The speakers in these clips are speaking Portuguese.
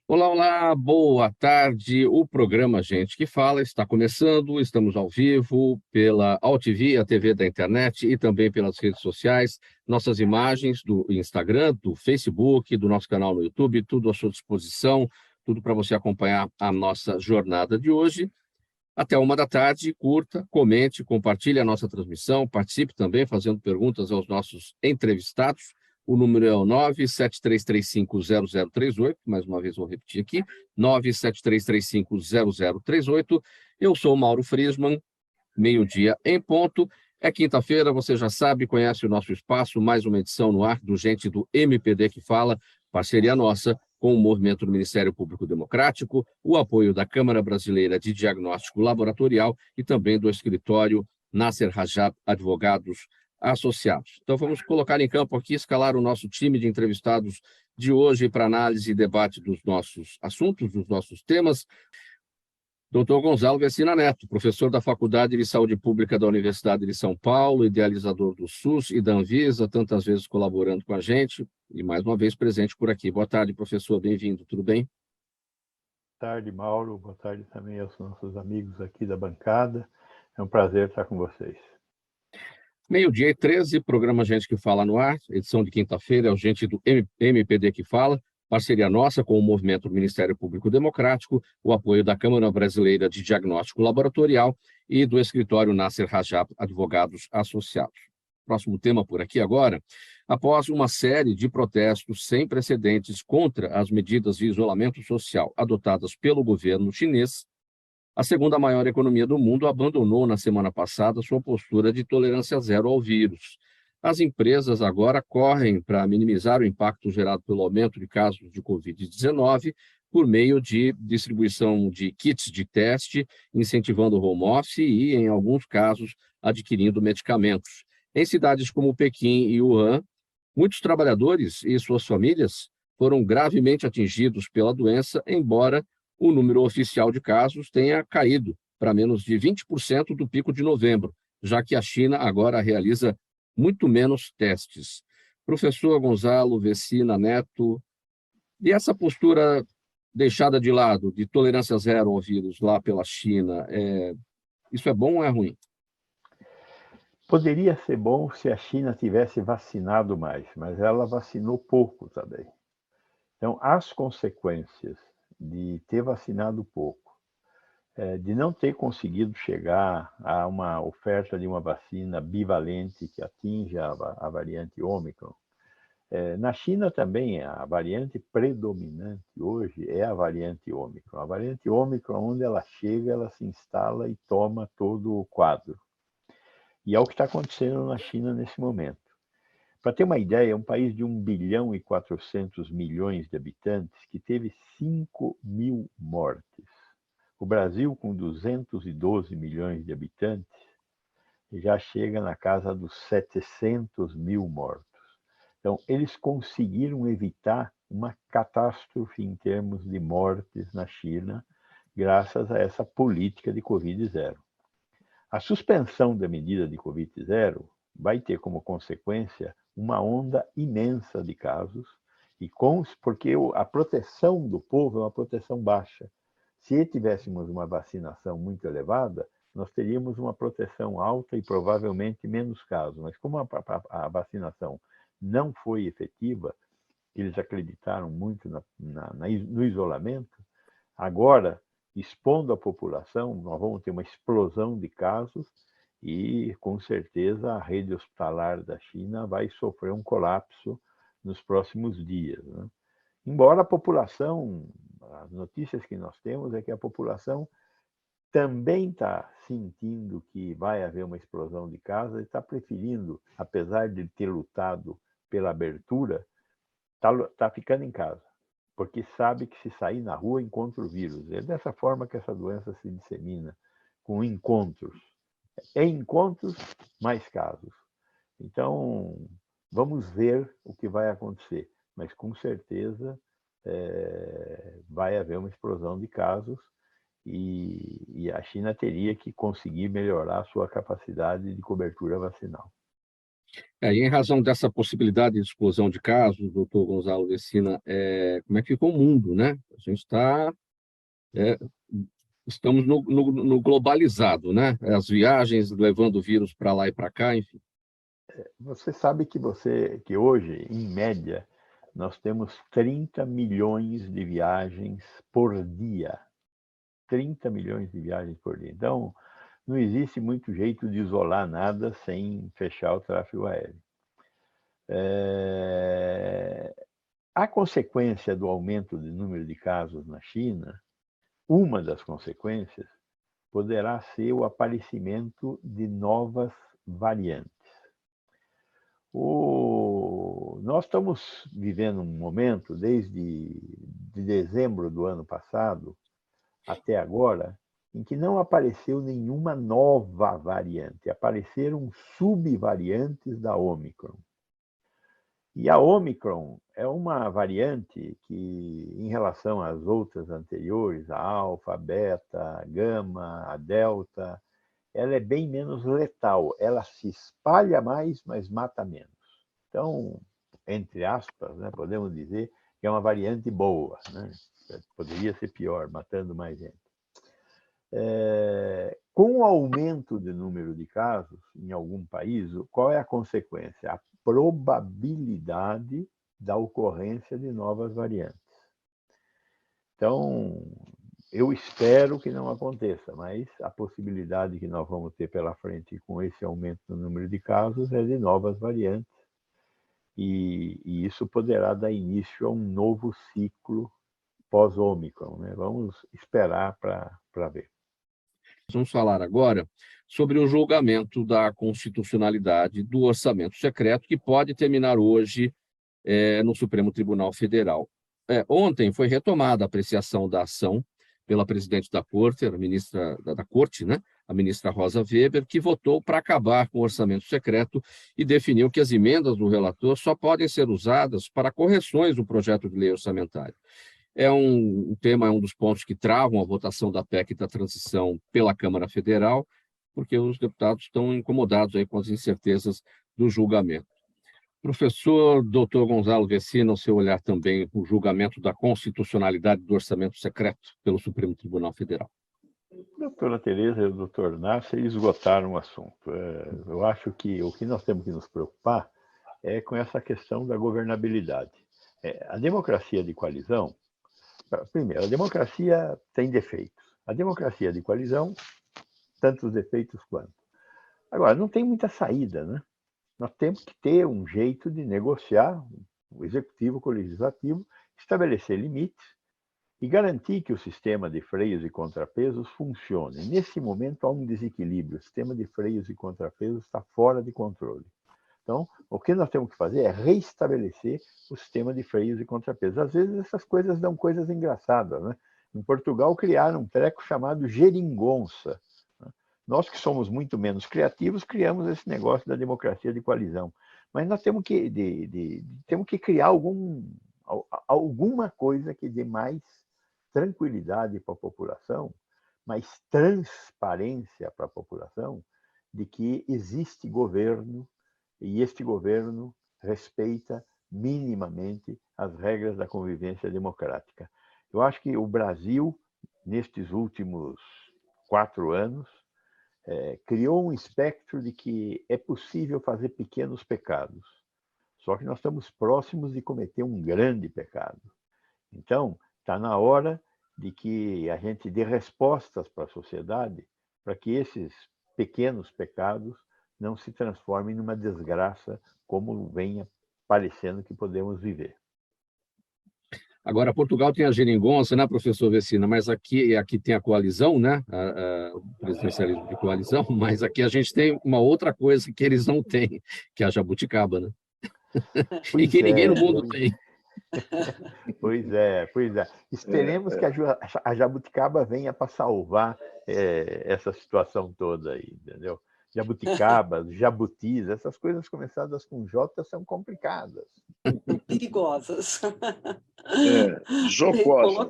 Olá, olá, boa tarde. O programa Gente que Fala está começando. Estamos ao vivo pela AltV, a TV da internet e também pelas redes sociais. Nossas imagens do Instagram, do Facebook, do nosso canal no YouTube, tudo à sua disposição, tudo para você acompanhar a nossa jornada de hoje. Até 1 da tarde, curta, comente, compartilhe a nossa transmissão, participe também fazendo perguntas aos nossos entrevistados. O número é o 973350038, mais uma vez vou repetir aqui, 973350038. Eu sou o Mauro Friesman, meio-dia em ponto. É quinta-feira, você já sabe, conhece o nosso espaço, mais uma edição no ar do Gente do MPD que Fala, parceria nossa com o movimento do Ministério Público Democrático, o apoio da Câmara Brasileira de Diagnóstico Laboratorial e também do escritório Nasser Rajab Advogados Associados. Então vamos colocar em campo aqui, escalar o nosso time de entrevistados de hoje para análise e debate dos nossos assuntos, dos nossos temas. Dr. Gonzalo Vecina Neto, professor da Faculdade de Saúde Pública da Universidade de São Paulo, idealizador do SUS e da Anvisa, tantas vezes colaborando com a gente e mais uma vez presente por aqui. Boa tarde, professor, bem-vindo, tudo bem? Boa tarde, Mauro. Boa tarde também aos nossos amigos aqui da bancada. É um prazer estar com vocês. Meio-dia e 13, programa Gente que Fala no ar, edição de quinta-feira, é o Gente do MPD que Fala, parceria nossa com o movimento do Ministério Público Democrático, o apoio da Câmara Brasileira de Diagnóstico Laboratorial e do escritório Nasser Rajab Advogados Associados. Próximo tema por aqui agora. Após uma série de protestos sem precedentes contra as medidas de isolamento social adotadas pelo governo chinês, a segunda maior economia do mundo abandonou na semana passada sua postura de tolerância zero ao vírus. As empresas agora correm para minimizar o impacto gerado pelo aumento de casos de Covid-19 por meio de distribuição de kits de teste, incentivando o home office e, em alguns casos, adquirindo medicamentos. Em cidades como Pequim e Wuhan, muitos trabalhadores e suas famílias foram gravemente atingidos pela doença, embora o número oficial de casos tenha caído para menos de 20% do pico de novembro, já que a China agora realiza muito menos testes. Professor Gonzalo Vecina Neto, e essa postura deixada de lado, de tolerância zero ao vírus lá pela China, isso é bom ou é ruim? Poderia ser bom se a China tivesse vacinado mais, mas ela vacinou pouco também. Então, as consequências de ter vacinado pouco, de não ter conseguido chegar a uma oferta de uma vacina bivalente que atinja a variante Ômicron. Na China também, a variante predominante hoje é a variante Ômicron. A variante Ômicron, onde ela chega, ela se instala e toma todo o quadro. E é o que está acontecendo na China nesse momento. Para ter uma ideia, é um país de 1 bilhão e 400 milhões de habitantes que teve 5 mil mortes. O Brasil, com 212 milhões de habitantes, já chega na casa dos 700 mil mortos. Então, eles conseguiram evitar uma catástrofe em termos de mortes na China, graças a essa política de Covid-0. A suspensão da medida de Covid-0 vai ter como consequência uma onda imensa de casos, porque a proteção do povo é uma proteção baixa. Se tivéssemos uma vacinação muito elevada, nós teríamos uma proteção alta e provavelmente menos casos. Mas como a vacinação não foi efetiva, eles acreditaram muito no isolamento, agora, expondo a população, nós vamos ter uma explosão de casos e, com certeza, a rede hospitalar da China vai sofrer um colapso nos próximos dias, né? Embora a população, as notícias que nós temos é que a população também está sentindo que vai haver uma explosão de casos e está preferindo, apesar de ter lutado pela abertura, está ficando em casa, porque sabe que se sair na rua encontra o vírus. É dessa forma que essa doença se dissemina, com encontros. Em encontros, mais casos. Então, vamos ver o que vai acontecer, mas com certeza vai haver uma explosão de casos e a China teria que conseguir melhorar a sua capacidade de cobertura vacinal. E em razão dessa possibilidade de explosão de casos, doutor Gonzalo Vecina, como é que ficou o mundo, né? A gente estamos no globalizado, né? As viagens levando o vírus para lá e para cá, enfim. Você sabe que hoje, em média, nós temos 30 milhões de viagens por dia. 30 milhões de viagens por dia. Então, não existe muito jeito de isolar nada sem fechar o tráfego aéreo. A consequência do aumento do número de casos na China, uma das consequências, poderá ser o aparecimento de novas variantes. Nós estamos vivendo um momento, desde dezembro do ano passado até agora, em que não apareceu nenhuma nova variante, apareceram subvariantes da Omicron. E a Omicron é uma variante que, em relação às outras anteriores, a Alfa, a Beta, a Gama, a Delta, ela é bem menos letal. Ela se espalha mais, mas mata menos. Então, entre aspas, né, podemos dizer que é uma variante boa, né? Poderia ser pior, matando mais gente. Com o aumento do número de casos em algum país, qual é a consequência? A probabilidade da ocorrência de novas variantes. Então, eu espero que não aconteça, mas a possibilidade que nós vamos ter pela frente com esse aumento no número de casos é de novas variantes, e isso poderá dar início a um novo ciclo pós-Omicron, né? Vamos esperar para ver. Vamos falar agora sobre o julgamento da constitucionalidade do orçamento secreto, que pode terminar hoje no Supremo Tribunal Federal. Ontem foi retomada a apreciação da ação pela presidente da Corte, a ministra da Corte, né? A ministra Rosa Weber, que votou para acabar com o orçamento secreto e definiu que as emendas do relator só podem ser usadas para correções do projeto de lei orçamentário. Um tema, é um dos pontos que travam a votação da PEC da transição pela Câmara Federal, porque os deputados estão incomodados aí com as incertezas do julgamento. Professor doutor Gonzalo Vecina, o seu olhar também, o julgamento da constitucionalidade do orçamento secreto pelo Supremo Tribunal Federal. A doutora Tereza e o doutor Nasser esgotaram o assunto. Eu acho que o que nós temos que nos preocupar é com essa questão da governabilidade. A democracia de coalizão, primeiro, a democracia tem defeitos. A democracia de coalizão, tantos defeitos quanto. Agora, não tem muita saída, né? Nós temos que ter um jeito de negociar, o executivo com o legislativo, estabelecer limites e garantir que o sistema de freios e contrapesos funcione. Nesse momento, há um desequilíbrio. O sistema de freios e contrapesos está fora de controle. Então, o que nós temos que fazer é reestabelecer o sistema de freios e contrapesos. Às vezes, essas coisas dão coisas engraçadas, né? Em Portugal, criaram um treco chamado geringonça. Nós, que somos muito menos criativos, criamos esse negócio da democracia de coalizão. Mas nós temos que criar alguma coisa que dê mais tranquilidade para a população, mais transparência para a população, de que existe governo e este governo respeita minimamente as regras da convivência democrática. Eu acho que o Brasil, nestes últimos 4 anos, criou um espectro de que é possível fazer pequenos pecados. Só que nós estamos próximos de cometer um grande pecado. Então, está na hora de que a gente dê respostas para a sociedade para que esses pequenos pecados não se transformem numa desgraça como vem parecendo que podemos viver. Agora, Portugal tem a geringonça, né, professor Vecina? Mas aqui tem a coalizão, né? O presidencialismo de coalizão, mas aqui a gente tem uma outra coisa que eles não têm, que é a jabuticaba, né? E que ninguém no mundo tem. Pois é. Esperemos que a jabuticaba venha para salvar essa situação toda aí, entendeu? Jabuticabas, jabutis, essas coisas começadas com J são complicadas. Perigosas. Jocosas.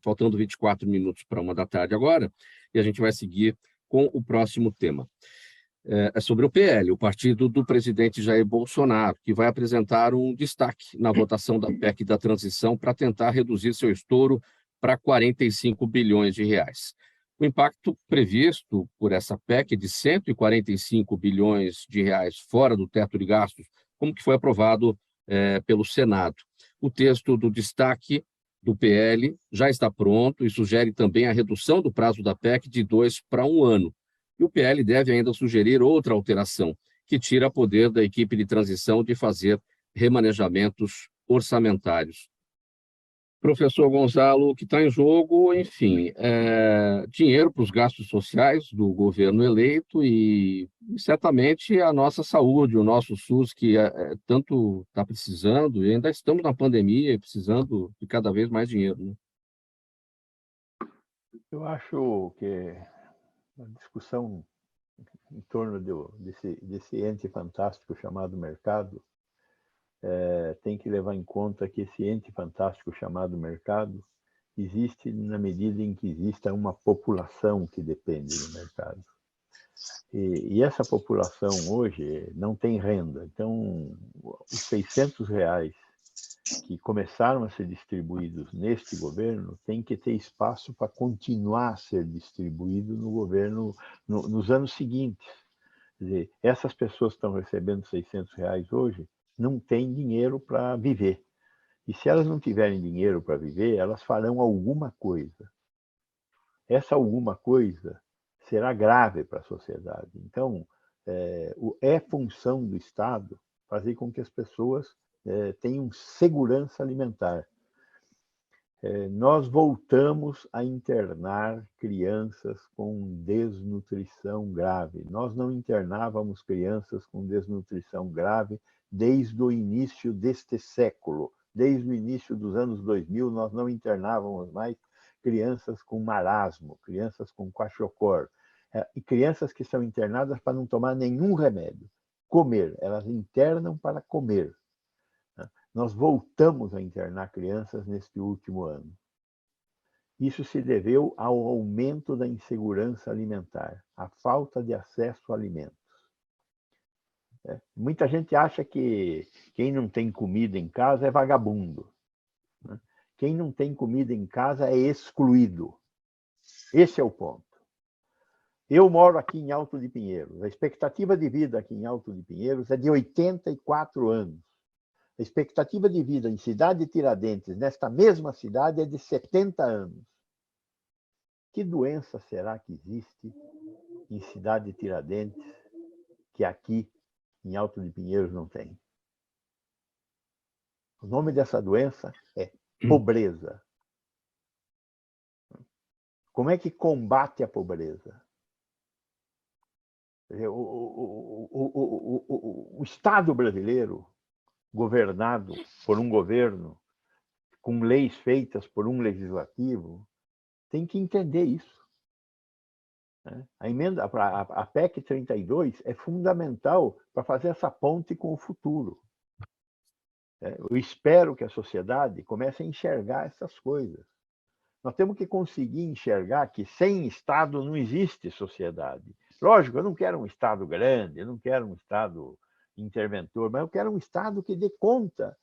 Faltando 24 minutos para 1 da tarde agora, e a gente vai seguir com o próximo tema. é sobre o PL, o partido do presidente Jair Bolsonaro, que vai apresentar um destaque na votação da PEC da transição para tentar reduzir seu estouro para 45 bilhões de reais. O impacto previsto por essa PEC de 145 bilhões de reais fora do teto de gastos, como que foi aprovado pelo Senado. O texto do destaque do PL já está pronto e sugere também a redução do prazo da PEC de 2 para 1 ano. E o PL deve ainda sugerir outra alteração, que tira poder da equipe de transição de fazer remanejamentos orçamentários. Professor Gonzalo, o que está em jogo, enfim, dinheiro para os gastos sociais do governo eleito e certamente a nossa saúde, o nosso SUS, que tanto está precisando, e ainda estamos na pandemia e precisando de cada vez mais dinheiro, né? Eu acho que a discussão em torno desse ente fantástico chamado mercado tem que levar em conta que esse ente fantástico chamado mercado existe na medida em que exista uma população que depende do mercado. E essa população hoje não tem renda. Então, os 600 reais que começaram a ser distribuídos neste governo têm que ter espaço para continuar a ser distribuído no governo nos anos seguintes. Quer dizer, essas pessoas que estão recebendo 600 reais hoje não têm dinheiro para viver. E se elas não tiverem dinheiro para viver, elas farão alguma coisa. Essa alguma coisa será grave para a sociedade. Então, é função do Estado fazer com que as pessoas tenham segurança alimentar. Nós voltamos a internar crianças com desnutrição grave. Nós não internávamos crianças com desnutrição grave desde o início deste século. Desde o início dos anos 2000, nós não internávamos mais crianças com marasmo, crianças com kwashiorkor, e crianças que são internadas para não tomar nenhum remédio. Comer, elas internam para comer. Nós voltamos a internar crianças neste último ano. Isso se deveu ao aumento da insegurança alimentar, à falta de acesso a alimentos. Muita gente acha que quem não tem comida em casa é vagabundo. Quem não tem comida em casa é excluído. Esse é o ponto. Eu moro aqui em Alto de Pinheiros. A expectativa de vida aqui em Alto de Pinheiros é de 84 anos. A expectativa de vida em Cidade de Tiradentes, nesta mesma cidade, é de 70 anos. Que doença será que existe em Cidade de Tiradentes que aqui em Alto de Pinheiros não tem? O nome dessa doença é pobreza. Como é que combate a pobreza? O Estado brasileiro, governado por um governo, com leis feitas por um legislativo, tem que entender isso. A PEC 32 é fundamental para fazer essa ponte com o futuro. Eu espero que a sociedade comece a enxergar essas coisas. Nós temos que conseguir enxergar que sem Estado não existe sociedade. Lógico, eu não quero um Estado grande, eu não quero um Estado interventor, mas eu quero um Estado que dê conta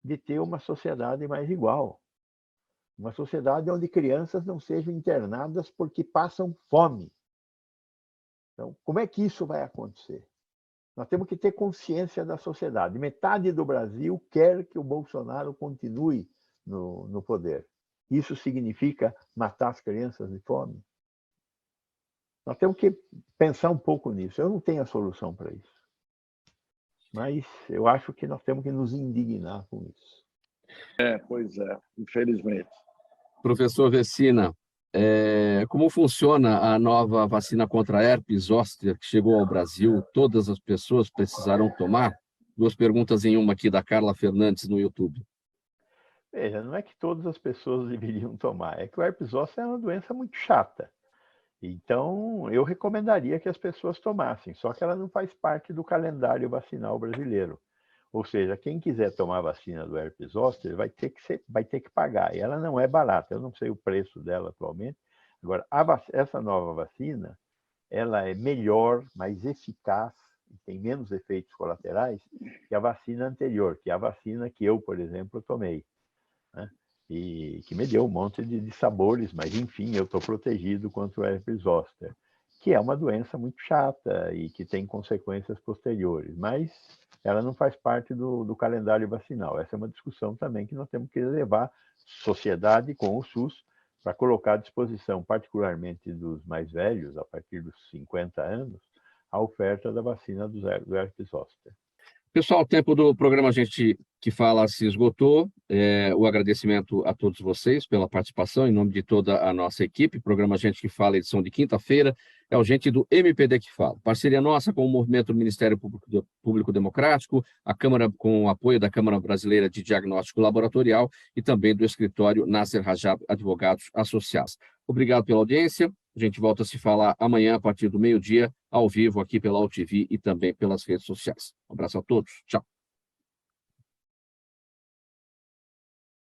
de ter uma sociedade mais igual. Uma sociedade onde crianças não sejam internadas porque passam fome. Então, como é que isso vai acontecer? Nós temos que ter consciência da sociedade. Metade do Brasil quer que o Bolsonaro continue no poder. Isso significa matar as crianças de fome? Nós temos que pensar um pouco nisso. Eu não tenho a solução para isso. Mas eu acho que nós temos que nos indignar com isso. Pois é, infelizmente. Professor Vecina, como funciona a nova vacina contra a herpes zoster que chegou ao Brasil? Todas as pessoas precisaram tomar? 2 perguntas em uma aqui da Carla Fernandes no YouTube. Veja, não é que todas as pessoas deveriam tomar, é que o herpes zoster é uma doença muito chata. Então, eu recomendaria que as pessoas tomassem, só que ela não faz parte do calendário vacinal brasileiro. Ou seja, quem quiser tomar a vacina do herpes zoster vai ter que pagar. E ela não é barata, eu não sei o preço dela atualmente. Agora, essa nova vacina ela é melhor, mais eficaz, tem menos efeitos colaterais que a vacina anterior, que é a vacina que eu, por exemplo, tomei, né? E que me deu um monte de sabores, mas enfim, eu estou protegido contra o herpes zoster, que é uma doença muito chata e que tem consequências posteriores, mas ela não faz parte do calendário vacinal. Essa é uma discussão também que nós temos que levar sociedade com o SUS para colocar à disposição, particularmente dos mais velhos, a partir dos 50 anos, a oferta da vacina do herpes zoster. Pessoal, o tempo do programa Gente que Fala se esgotou. O agradecimento a todos vocês pela participação, em nome de toda a nossa equipe. Programa Gente que Fala, edição de quinta-feira, é o Gente do MPD que Fala. Parceria nossa com o Movimento do Ministério Público Democrático, a Câmara, com o apoio da Câmara Brasileira de Diagnóstico Laboratorial e também do escritório Nasser Rajab Advogados Associados. Obrigado pela audiência. A gente volta a se falar amanhã, a partir do meio-dia, ao vivo, aqui pela UTV e também pelas redes sociais. Um abraço a todos. Tchau.